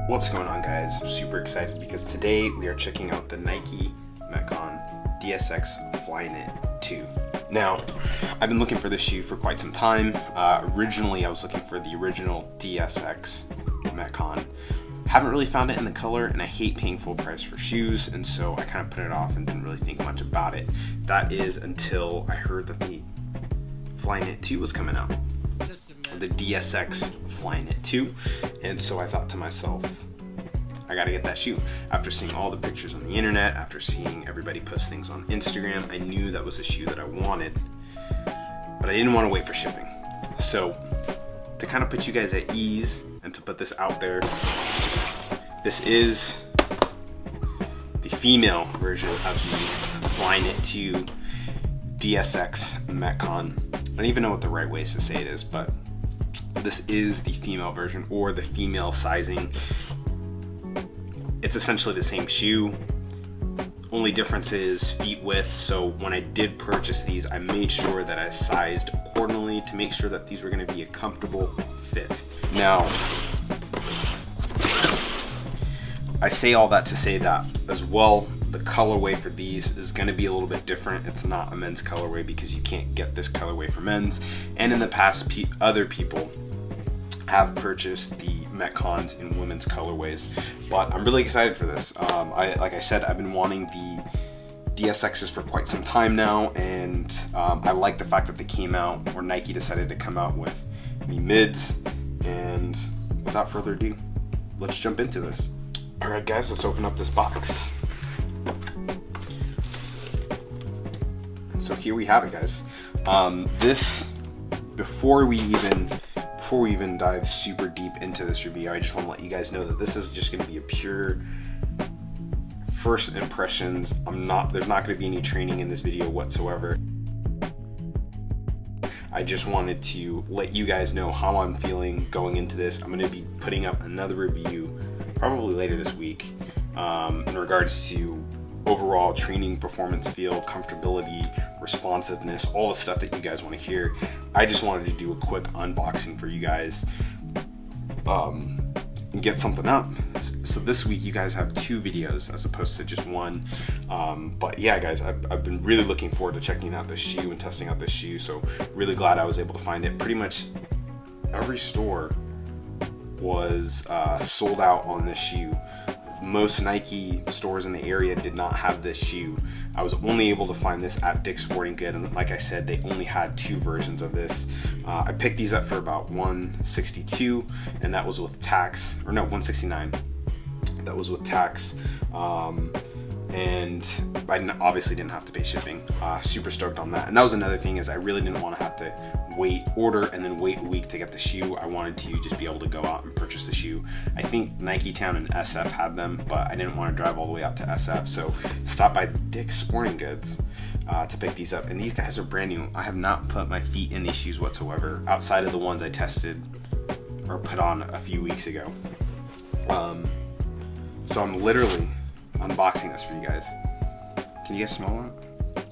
What's going on, guys? I'm super excited because today we are checking out the Nike Metcon DSX Flyknit 2. Now, I've been looking for this shoe for quite some time. Originally, I was looking for the original DSX Metcon. Haven't really found it in the color, and I hate paying full price for shoes, and so I kind of put it off and didn't really think much about it. That is until I heard that the Flyknit 2 was coming out. The DSX Flyknit 2, and so I thought to myself, I gotta get that shoe. After seeing all the pictures on the internet, after seeing everybody post things on Instagram, I knew that was a shoe that I wanted, but I didn't want to wait for shipping. So to kind of put you guys at ease and to put this out there, this is the female version of the Flyknit 2 DSX Metcon. I don't even know what the right way is to say it is, but this is the female version, or the female sizing. It's essentially the same shoe, only difference is feet width. So when I did purchase these, I made sure that I sized accordingly to make sure that these were going to be a comfortable fit. Now, I say all that to say that as well, the colorway for these is going to be a little bit different. It's not a men's colorway because you can't get this colorway for men's. And in the past, other people have purchased the Metcons in women's colorways, but I'm really excited for this. Like I said, I've been wanting the DSXs for quite some time now, and I like the fact that they came out, or Nike decided to come out with the mids. And without further ado, let's jump into this. All right, guys, let's open up this box. And so here we have it, guys. Before we even dive super deep into this review, I just want to let you guys know that this is just going to be a pure first impressions. There's not going to be any training in this video whatsoever. I just wanted to let you guys know how I'm feeling going into this. I'm going to be putting up another review probably later this week in regards to overall training, performance feel, comfortability, responsiveness, all the stuff that you guys want to hear. I just wanted to do a quick unboxing for you guys and get something up. So this week you guys have 2 videos as opposed to just one. But yeah, guys, I've been really looking forward to checking out this shoe and testing out this shoe. So really glad I was able to find it. Pretty much every store was sold out on this shoe. Most Nike stores in the area did not have this shoe. I was only able to find this at Dick's Sporting Goods, and like I said, they only had 2 versions of this. I picked these up for about $162, and that was with tax, or no, $169. That was with tax, and I obviously didn't have to pay shipping. Super stoked on that. And that was another thing, is I really didn't want to have to order and then wait a week to get the shoe. I wanted to just be able to go out and purchase the shoe. I think Nike Town and SF had them, but I didn't want to drive all the way out to SF, so stopped by Dick's Sporting Goods to pick these up. And these guys are brand new. I have not put my feet in these shoes whatsoever, outside of the ones I tested or put on a few weeks ago. So I'm literally unboxing this for you guys. Can you guys smell that?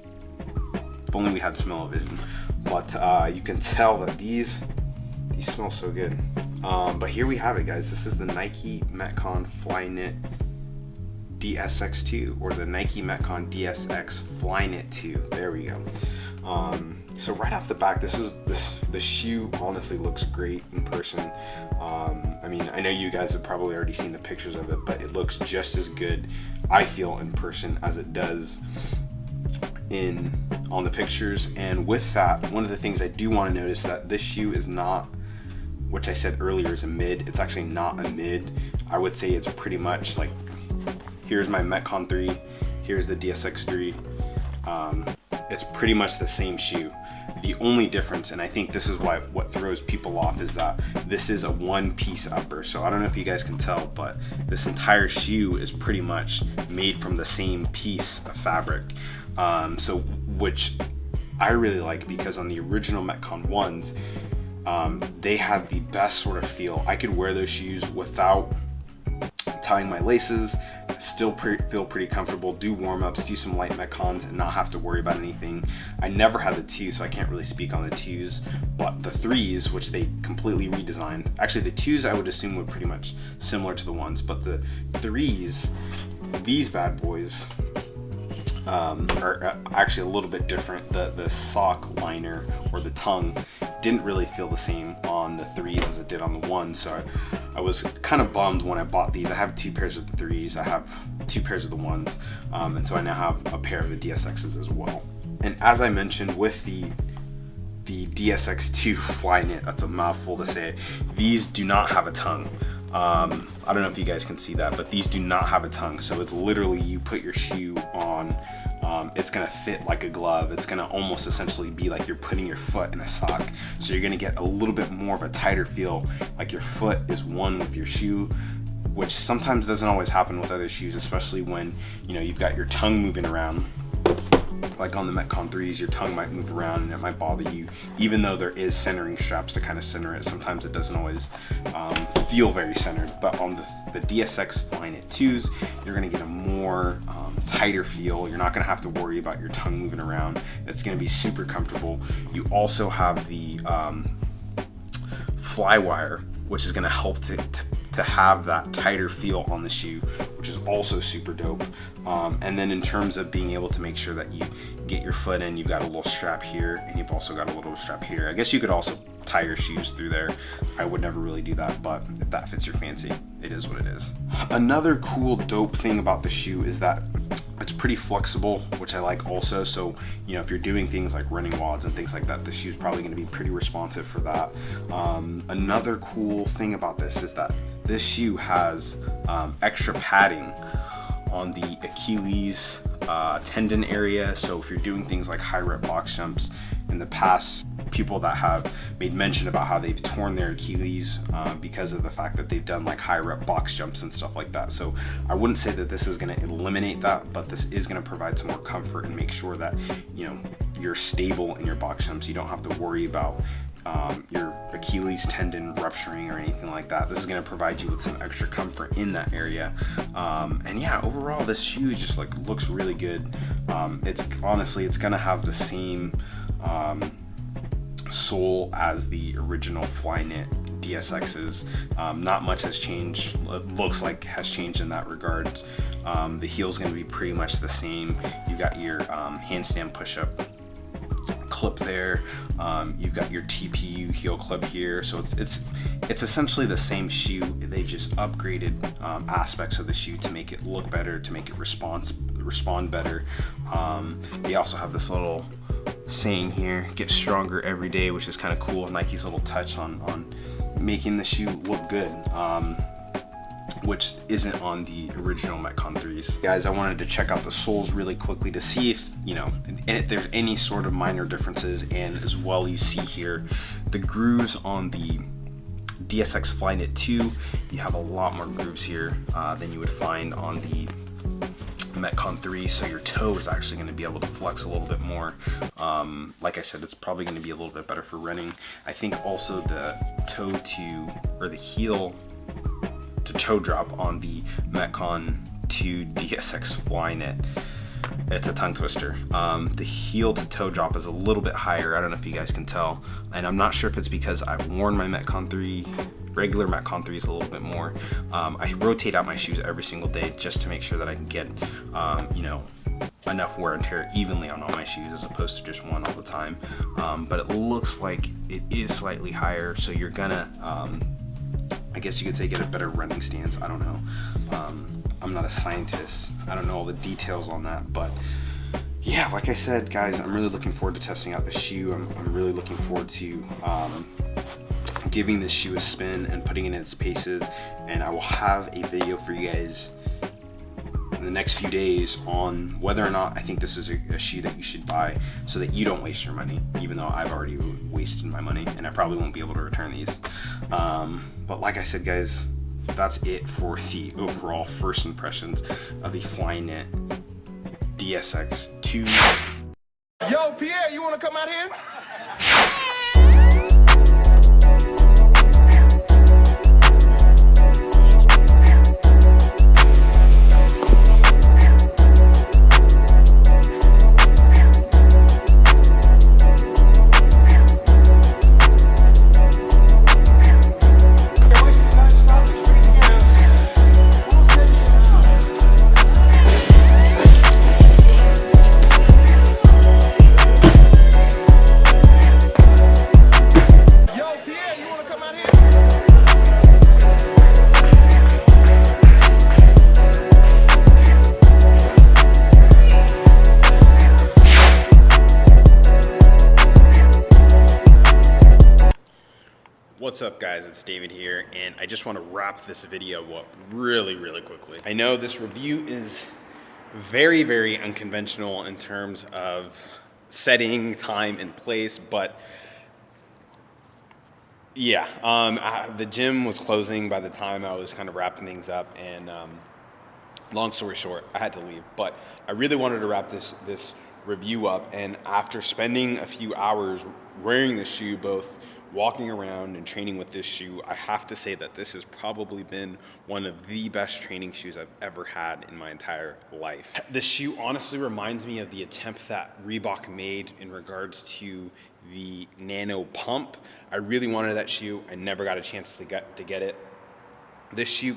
If only we had smell-o-vision. But you can tell that these smell so good. But here we have it, guys. This is the Nike Metcon Flyknit DSX2, or the Nike Metcon DSX Flyknit 2. There we go. So right off the back, the shoe honestly looks great in person. I mean, I know you guys have probably already seen the pictures of it, but it looks just as good, I feel, in person as it does on the pictures. And with that, one of the things I do want to notice, that this shoe is not, which I said earlier is a mid, it's actually not a mid. I would say it's pretty much like, here's my Metcon 3, here's the DSX 3. It's pretty much the same shoe. The only difference, and I think this is what throws people off, is that this is a one-piece upper. So I don't know if you guys can tell, but this entire shoe is pretty much made from the same piece of fabric. Which I really like, because on the original Metcon ones, they had the best sort of feel. I could wear those shoes without tying my laces, still feel pretty comfortable, do warm-ups, do some light Metcons, and not have to worry about anything. I never had the 2, so I can't really speak on the 2s, but the 3s, which they completely redesigned. Actually, the 2s I would assume were pretty much similar to the 1s, but the 3s, these bad boys, are actually a little bit different. The sock liner or the tongue didn't really feel the same on the 3s as it did on the 1s, so I was kind of bummed when I bought these. I have 2 pairs of the 3s, I have 2 pairs of the 1s, and so I now have a pair of the DSXs as well. And as I mentioned, with the DSX2 Flyknit, that's a mouthful to say, these do not have a tongue. I don't know if you guys can see that, but these do not have a tongue. So it's literally, you put your shoe on, it's gonna fit like a glove. It's gonna almost essentially be like you're putting your foot in a sock. So you're gonna get a little bit more of a tighter feel, like your foot is one with your shoe, which sometimes doesn't always happen with other shoes, especially when, you know, you've got your tongue moving around. Like on the Metcon 3s, your tongue might move around and it might bother you, even though there is centering straps to kind of center it. Sometimes it doesn't always feel very centered, but on the DSX Flyknit 2s, you're gonna get a more tighter feel. You're not gonna have to worry about your tongue moving around. It's gonna be super comfortable. You also have the Flywire, which is gonna help to have that tighter feel on the shoe, which is also super dope. And then in terms of being able to make sure that you get your foot in, you've got a little strap here, and you've also got a little strap here. I guess you could also tie your shoes through there. I would never really do that, but if that fits your fancy, it is what it is. Another cool, dope thing about the shoe is that it's pretty flexible, which I like also. So, you know, if you're doing things like running WODs and things like that, the shoe's probably gonna be pretty responsive for that. Another cool thing about this is that this shoe has extra padding on the Achilles tendon area. So if you're doing things like high rep box jumps, in the past, people that have made mention about how they've torn their Achilles because of the fact that they've done like high rep box jumps and stuff like that. So I wouldn't say that this is going to eliminate that, but this is going to provide some more comfort and make sure that, you know, you're stable in your box jumps. You don't have to worry about your Achilles tendon rupturing or anything like that. This is going to provide you with some extra comfort in that area. And yeah, overall this shoe just like looks really good. It's honestly, it's going to have the same sole as the original Flyknit DSXs. Not much has changed. It looks like has changed in that regard. The heel is going to be pretty much the same. You got your handstand push-up clip there. You've got your TPU heel clip here. So it's essentially the same shoe. They've just upgraded aspects of the shoe to make it look better, to make it respond better. They also have this little saying here, get stronger every day, which is kind of cool. Nike's little touch on making the shoe look good, which isn't on the original Metcon 3s. Guys, I wanted to check out the soles really quickly to see if, you know, if there's any sort of minor differences. And as well, you see here the grooves on the DSX Flyknit 2. You have a lot more grooves here than you would find on the Metcon 3, so your toe is actually going to be able to flex a little bit more. Like I said, it's probably going to be a little bit better for running. I think also the toe to, or the heel to toe drop on the Metcon 2 DSX Flyknit, it's a tongue twister. The heel to toe drop is a little bit higher. I don't know if you guys can tell, and I'm not sure if it's because I've worn my Metcon 3, regular Metcon 3s a little bit more. I rotate out my shoes every single day just to make sure that I can get, you know, enough wear and tear evenly on all my shoes as opposed to just one all the time. But it looks like it is slightly higher, so you're gonna, I guess you could say, get a better running stance. I don't know. I'm not a scientist. I don't know all the details on that, but yeah, like I said, guys, I'm really looking forward to testing out the shoe. I'm really looking forward to giving this shoe a spin and putting it in its paces, and I will have a video for you guys in the next few days on whether or not I think this is a shoe that you should buy, so that you don't waste your money, even though I've already wasted my money and I probably won't be able to return these. But like I said, guys, that's it for the overall first impressions of the Flyknit DSX 2. Yo, Pierre, you want to come out here? What's up guys, it's David here, and I just want to wrap this video up really quickly. I know this review is very unconventional in terms of setting, time, and place, but yeah, the gym was closing by the time I was kind of wrapping things up, and long story short, I had to leave. But I really wanted to wrap this review up, and after spending a few hours wearing the shoe, both walking around and training with this shoe, I have to say that this has probably been one of the best training shoes I've ever had in my entire life. This shoe honestly reminds me of the attempt that Reebok made in regards to the Nano pump. I really wanted that shoe. I never got a chance to get it. This shoe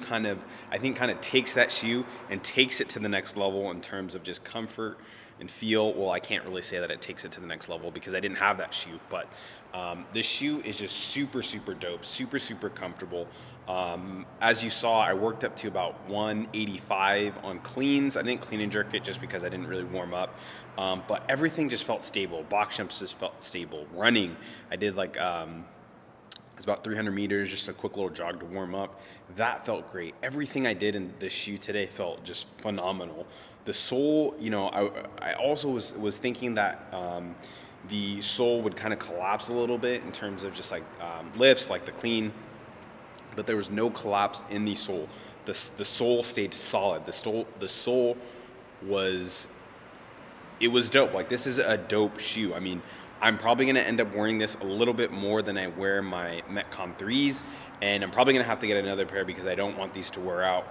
I think takes that shoe and takes it to the next level in terms of just comfort and feel. Well, I can't really say that it takes it to the next level because I didn't have that shoe, but this shoe is just super dope, super comfortable. As you saw, I worked up to about 185 on cleans. I didn't clean and jerk it just because I didn't really warm up, but everything just felt stable. Box jumps just felt stable. Running, I did like it's about 300 meters, just a quick little jog to warm up. That felt great. Everything I did in this shoe today felt just phenomenal. The sole, you know, I also was thinking that the sole would kind of collapse a little bit in terms of just like lifts, like the clean, but there was no collapse in the sole. The sole stayed solid. The sole was dope. Like, this is a dope shoe. I mean, I'm probably going to end up wearing this a little bit more than I wear my Metcon 3s, and I'm probably going to have to get another pair because I don't want these to wear out.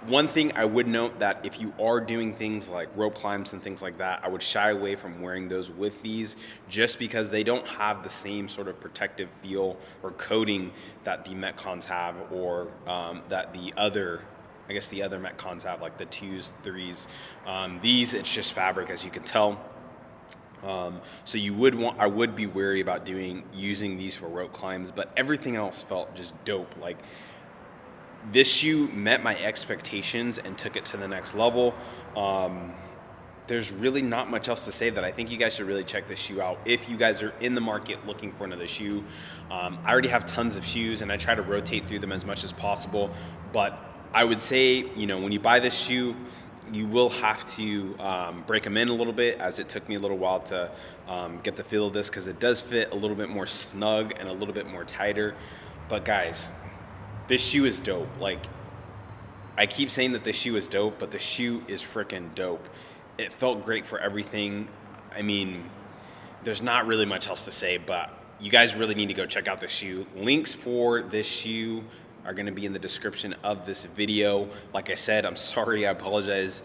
One thing I would note, that if you are doing things like rope climbs and things like that, I would shy away from wearing those with these, just because they don't have the same sort of protective feel or coating that the Metcons have, or that the other Metcons have, like the 2s, 3s. These, it's just fabric, as you can tell. So I would be wary about using these for rope climbs, but everything else felt just dope. Like, this shoe met my expectations and took it to the next level. There's really not much else to say. That I think you guys should really check this shoe out if you guys are in the market looking for another shoe. I already have tons of shoes and I try to rotate through them as much as possible, but I would say, you know, when you buy this shoe, you will have to break them in a little bit, as it took me a little while to get the feel of this, because it does fit a little bit more snug and a little bit more tighter. But guys, this shoe is dope. Like, I keep saying that this shoe is dope, but the shoe is freaking dope. It felt great for everything. I mean, there's not really much else to say, but you guys really need to go check out the shoe. Links for this shoe are going to be in the description of this video. Like I said, I'm sorry, I apologize.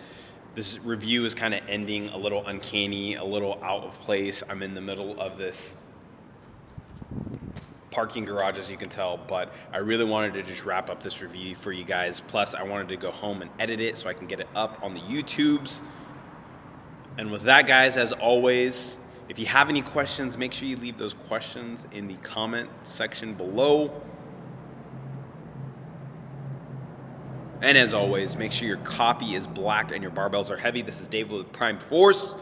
This review is kind of ending a little uncanny, a little out of place. I'm in the middle of this parking garage, as you can tell, but I really wanted to just wrap up this review for you guys. Plus, I wanted to go home and edit it so I can get it up on the YouTubes. And with that, guys, as always, if you have any questions, make sure you leave those questions in the comment section below. And as always, make sure your coffee is black and your barbells are heavy. This is Dave with Prime Force,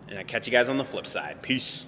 and I'll catch you guys on the flip side. Peace.